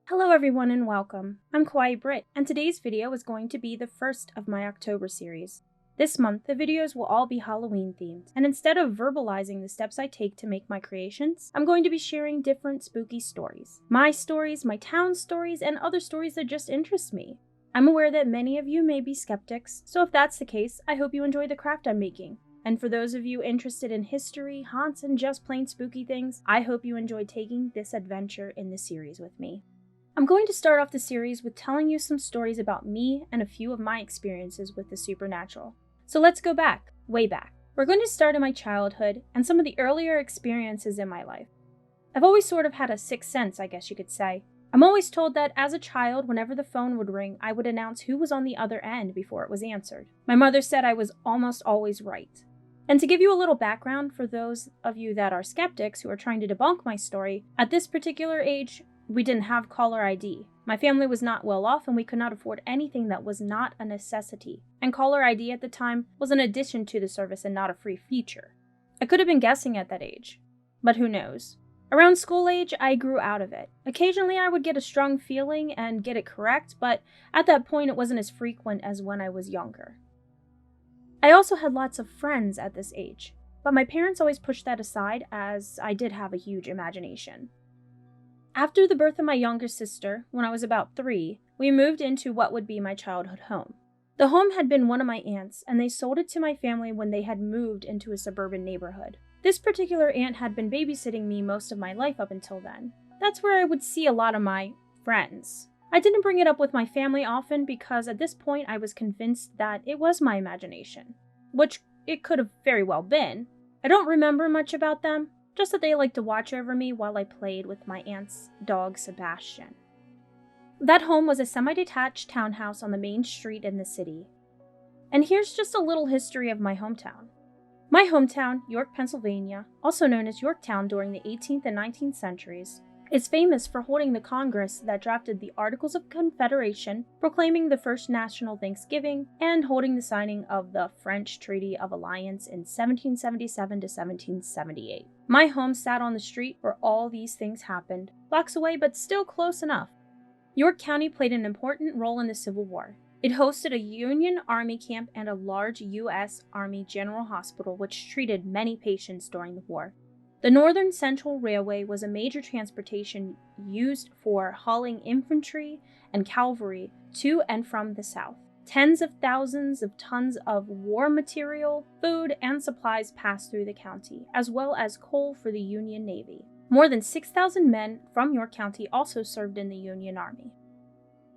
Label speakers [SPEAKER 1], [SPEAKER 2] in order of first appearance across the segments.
[SPEAKER 1] Hello everyone and welcome. I'm Kawaii Brit, and today's video is going to be the first of my October series. This month, the videos will all be Halloween themed, and instead of verbalizing the steps I take to make my creations, I'm going to be sharing different spooky stories. My stories, my town stories, and other stories that just interest me. I'm aware that many of you may be skeptics, so if that's the case, I hope you enjoy the craft I'm making. And for those of you interested in history, haunts, and just plain spooky things, I hope you enjoy taking this adventure in the series with me. I'm going to start off the series with telling you some stories about me and a few of my experiences with the supernatural. So let's go back, way back. We're going to start in my childhood and some of the earlier experiences in my life. I've always sort of had a sixth sense, I guess you could say. I'm always told that as a child, whenever the phone would ring, I would announce who was on the other end before it was answered. My mother said I was almost always right. And to give you a little background for those of you that are skeptics who are trying to debunk my story, at this particular age, we didn't have caller ID. My family was not well off and we could not afford anything that was not a necessity. And caller ID at the time was an addition to the service and not a free feature. I could have been guessing at that age, but who knows. Around school age, I grew out of it. Occasionally I would get a strong feeling and get it correct, but at that point it wasn't as frequent as when I was younger. I also had lots of friends at this age, but my parents always pushed that aside as I did have a huge imagination. After the birth of my younger sister, when I was about 3, we moved into what would be my childhood home. The home had been one of my aunts, and they sold it to my family when they had moved into a suburban neighborhood. This particular aunt had been babysitting me most of my life up until then. That's where I would see a lot of my friends. I didn't bring it up with my family often because at this point I was convinced that it was my imagination, which it could have very well been. I don't remember much about them, just that they liked to watch over me while I played with my aunt's dog, Sebastian. That home was a semi-detached townhouse on the main street in the city. And here's just a little history of my hometown. My hometown, York, Pennsylvania, also known as Yorktown during the 18th and 19th centuries, is famous for holding the Congress that drafted the Articles of Confederation, proclaiming the first national Thanksgiving, and holding the signing of the French Treaty of Alliance in 1777 to 1778. My home sat on the street where all these things happened, blocks away but still close enough. York County played an important role in the Civil War. It hosted a Union Army camp and a large U.S. Army General Hospital which treated many patients during the war. The Northern Central Railway was a major transportation used for hauling infantry and cavalry to and from the South. Tens of thousands of tons of war material, food, and supplies passed through the county, as well as coal for the Union Navy. More than 6,000 men from York County also served in the Union Army.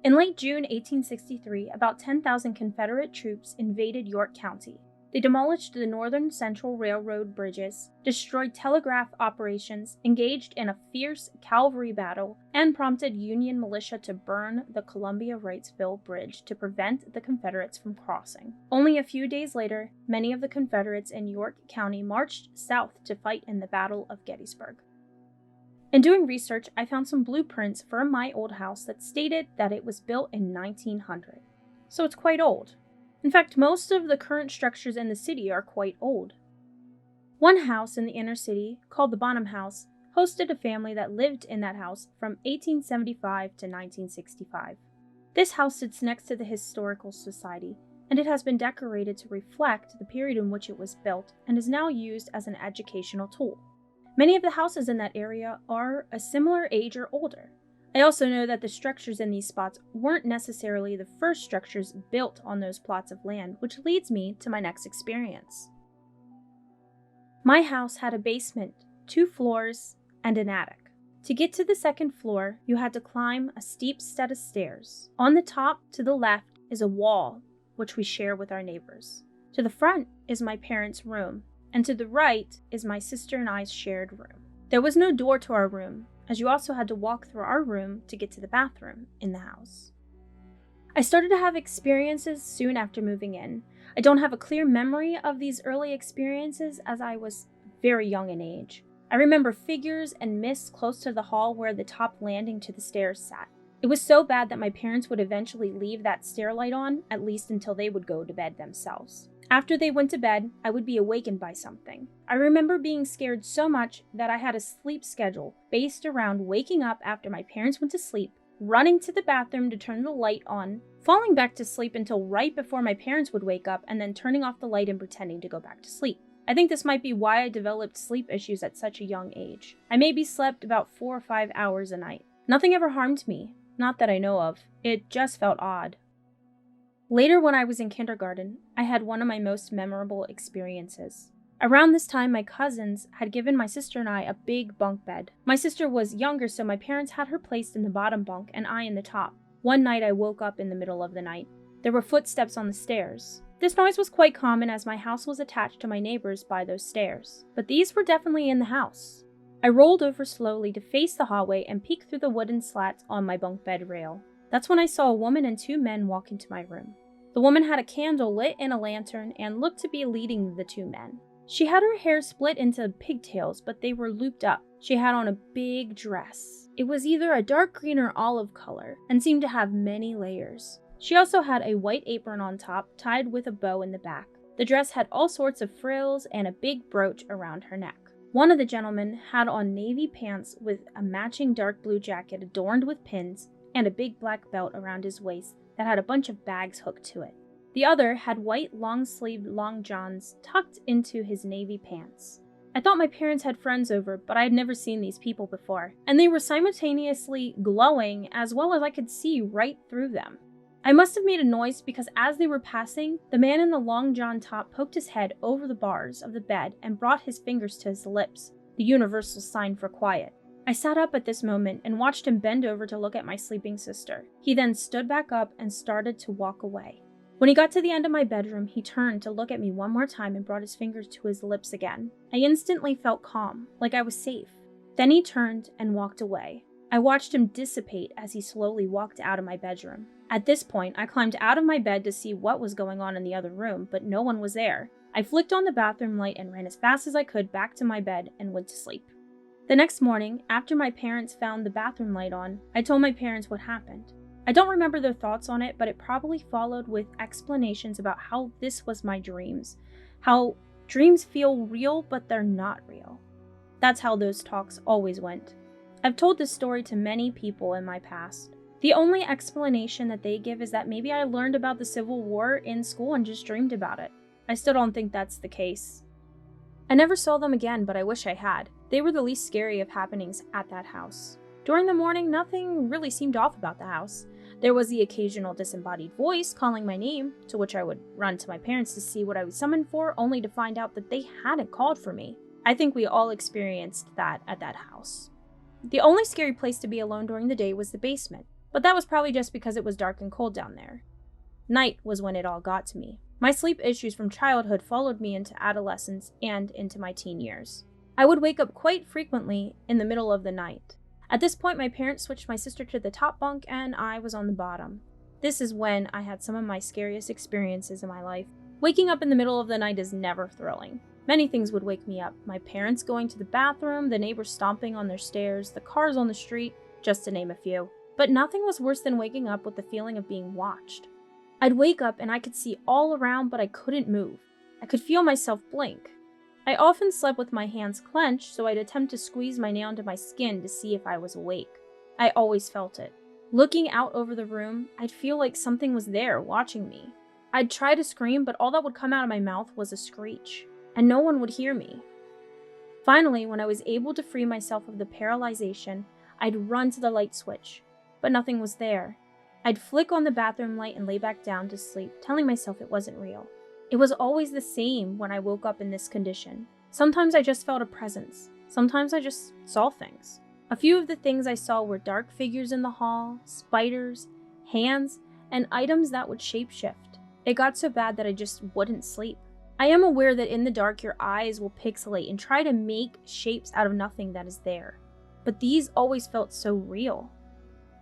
[SPEAKER 1] In late June 1863, about 10,000 Confederate troops invaded York County. They demolished the Northern Central Railroad bridges, destroyed telegraph operations, engaged in a fierce cavalry battle, and prompted Union militia to burn the Columbia-Wrightsville Bridge to prevent the Confederates from crossing. Only a few days later, many of the Confederates in York County marched south to fight in the Battle of Gettysburg. In doing research, I found some blueprints for my old house that stated that it was built in 1900. So it's quite old. In fact, most of the current structures in the city are quite old. One house in the inner city, called the Bonham House, hosted a family that lived in that house from 1875 to 1965. This house sits next to the Historical Society, and it has been decorated to reflect the period in which it was built and is now used as an educational tool. Many of the houses in that area are a similar age or older. I also know that the structures in these spots weren't necessarily the first structures built on those plots of land, which leads me to my next experience. My house had a basement, 2 floors, and an attic. To get to the second floor, you had to climb a steep set of stairs. On the top, to the left, is a wall, which we share with our neighbors. To the front is my parents' room, and to the right is my sister and I's shared room. There was no door to our room, as you also had to walk through our room to get to the bathroom in the house. I started to have experiences soon after moving in. I don't have a clear memory of these early experiences as I was very young in age. I remember figures and mists close to the hall where the top landing to the stairs sat. It was so bad that my parents would eventually leave that stair light on, at least until they would go to bed themselves. After they went to bed, I would be awakened by something. I remember being scared so much that I had a sleep schedule based around waking up after my parents went to sleep, running to the bathroom to turn the light on, falling back to sleep until right before my parents would wake up, and then turning off the light and pretending to go back to sleep. I think this might be why I developed sleep issues at such a young age. I maybe slept about 4 or 5 hours a night. Nothing ever harmed me, not that I know of. It just felt odd. Later, when I was in kindergarten, I had one of my most memorable experiences. Around this time, my cousins had given my sister and I a big bunk bed. My sister was younger, so my parents had her placed in the bottom bunk and I in the top. One night, I woke up in the middle of the night. There were footsteps on the stairs. This noise was quite common as my house was attached to my neighbors by those stairs, but these were definitely in the house. I rolled over slowly to face the hallway and peek through the wooden slats on my bunk bed rail. That's when I saw a woman and 2 men walk into my room. The woman had a candle lit in a lantern and looked to be leading the 2 men. She had her hair split into pigtails, but they were looped up. She had on a big dress. It was either a dark green or olive color and seemed to have many layers. She also had a white apron on top, tied with a bow in the back. The dress had all sorts of frills and a big brooch around her neck. One of the gentlemen had on navy pants with a matching dark blue jacket adorned with pins and a big black belt around his waist that had a bunch of bags hooked to it. The other had white long-sleeved long johns tucked into his navy pants. I thought my parents had friends over, but I had never seen these people before, and they were simultaneously glowing as well as I could see right through them. I must have made a noise because as they were passing, the man in the long john top poked his head over the bars of the bed and brought his fingers to his lips, the universal sign for quiet. I sat up at this moment and watched him bend over to look at my sleeping sister. He then stood back up and started to walk away. When he got to the end of my bedroom, he turned to look at me one more time and brought his fingers to his lips again. I instantly felt calm, like I was safe. Then he turned and walked away. I watched him dissipate as he slowly walked out of my bedroom. At this point, I climbed out of my bed to see what was going on in the other room, but no one was there. I flicked on the bathroom light and ran as fast as I could back to my bed and went to sleep. The next morning, after my parents found the bathroom light on, I told my parents what happened. I don't remember their thoughts on it, but it probably followed with explanations about how this was my dreams. How dreams feel real, but they're not real. That's how those talks always went. I've told this story to many people in my past. The only explanation that they give is that maybe I learned about the Civil War in school and just dreamed about it. I still don't think that's the case. I never saw them again, but I wish I had. They were the least scary of happenings at that house. During the morning, nothing really seemed off about the house. There was the occasional disembodied voice calling my name, to which I would run to my parents to see what I was summoned for, only to find out that they hadn't called for me. I think we all experienced that at that house. The only scary place to be alone during the day was the basement, but that was probably just because it was dark and cold down there. Night was when it all got to me. My sleep issues from childhood followed me into adolescence and into my teen years. I would wake up quite frequently in the middle of the night. At this point, my parents switched my sister to the top bunk and I was on the bottom. This is when I had some of my scariest experiences in my life. Waking up in the middle of the night is never thrilling. Many things would wake me up. My parents going to the bathroom, the neighbors stomping on their stairs, the cars on the street, just to name a few. But nothing was worse than waking up with the feeling of being watched. I'd wake up and I could see all around, but I couldn't move. I could feel myself blink. I often slept with my hands clenched, so I'd attempt to squeeze my nail into my skin to see if I was awake. I always felt it. Looking out over the room, I'd feel like something was there watching me. I'd try to scream, but all that would come out of my mouth was a screech, and no one would hear me. Finally, when I was able to free myself of the paralyzation, I'd run to the light switch, but nothing was there. I'd flick on the bathroom light and lay back down to sleep, telling myself it wasn't real. It was always the same when I woke up in this condition. Sometimes I just felt a presence. Sometimes I just saw things. A few of the things I saw were dark figures in the hall, spiders, hands, and items that would shapeshift. It got so bad that I just wouldn't sleep. I am aware that in the dark your eyes will pixelate and try to make shapes out of nothing that is there. But these always felt so real.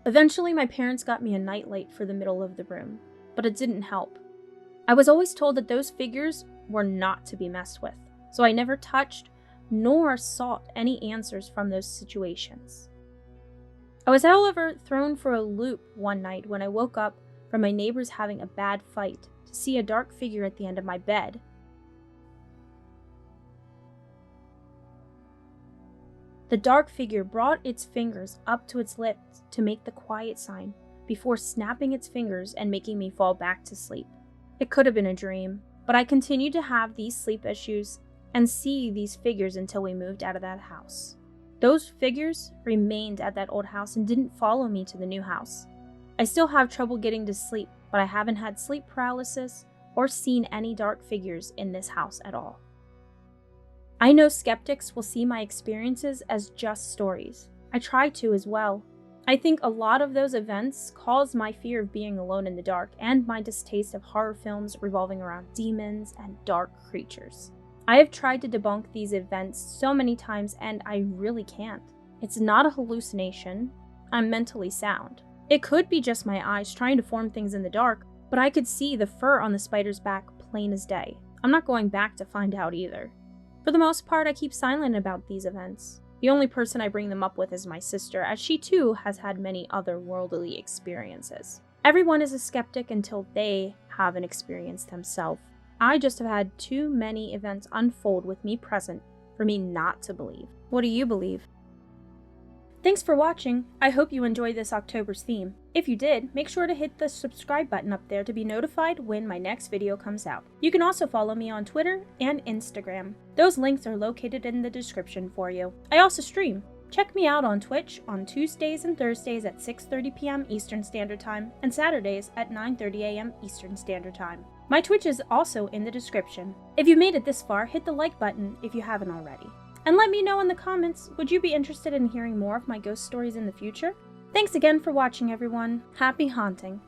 [SPEAKER 1] Eventually my parents got me a nightlight for the middle of the room, but it didn't help. I was always told that those figures were not to be messed with, so I never touched nor sought any answers from those situations. I was, however, thrown for a loop one night when I woke up from my neighbors having a bad fight to see a dark figure at the end of my bed. The dark figure brought its fingers up to its lips to make the quiet sign before snapping its fingers and making me fall back to sleep. It could have been a dream, but I continued to have these sleep issues and see these figures until we moved out of that house. Those figures remained at that old house and didn't follow me to the new house. I still have trouble getting to sleep, but I haven't had sleep paralysis or seen any dark figures in this house at all. I know skeptics will see my experiences as just stories. I try to as well. I think a lot of those events caused my fear of being alone in the dark and my distaste of horror films revolving around demons and dark creatures. I have tried to debunk these events so many times and I really can't. It's not a hallucination. I'm mentally sound. It could be just my eyes trying to form things in the dark, but I could see the fur on the spider's back plain as day. I'm not going back to find out either. For the most part, I keep silent about these events. The only person I bring them up with is my sister, as she too has had many otherworldly experiences. Everyone is a skeptic until they have an experience themselves. I just have had too many events unfold with me present for me not to believe. What do you believe? Thanks for watching. I hope you enjoyed this October's theme. If you did, make sure to hit the subscribe button up there to be notified when my next video comes out. You can also follow me on Twitter and Instagram. Those links are located in the description for you. I also stream. Check me out on Twitch on Tuesdays and Thursdays at 6:30 p.m. Eastern Standard Time and Saturdays at 9:30 a.m. Eastern Standard Time. My Twitch is also in the description. If you made it this far, hit the like button if you haven't already. And let me know in the comments, would you be interested in hearing more of my ghost stories in the future? Thanks again for watching, everyone. Happy haunting!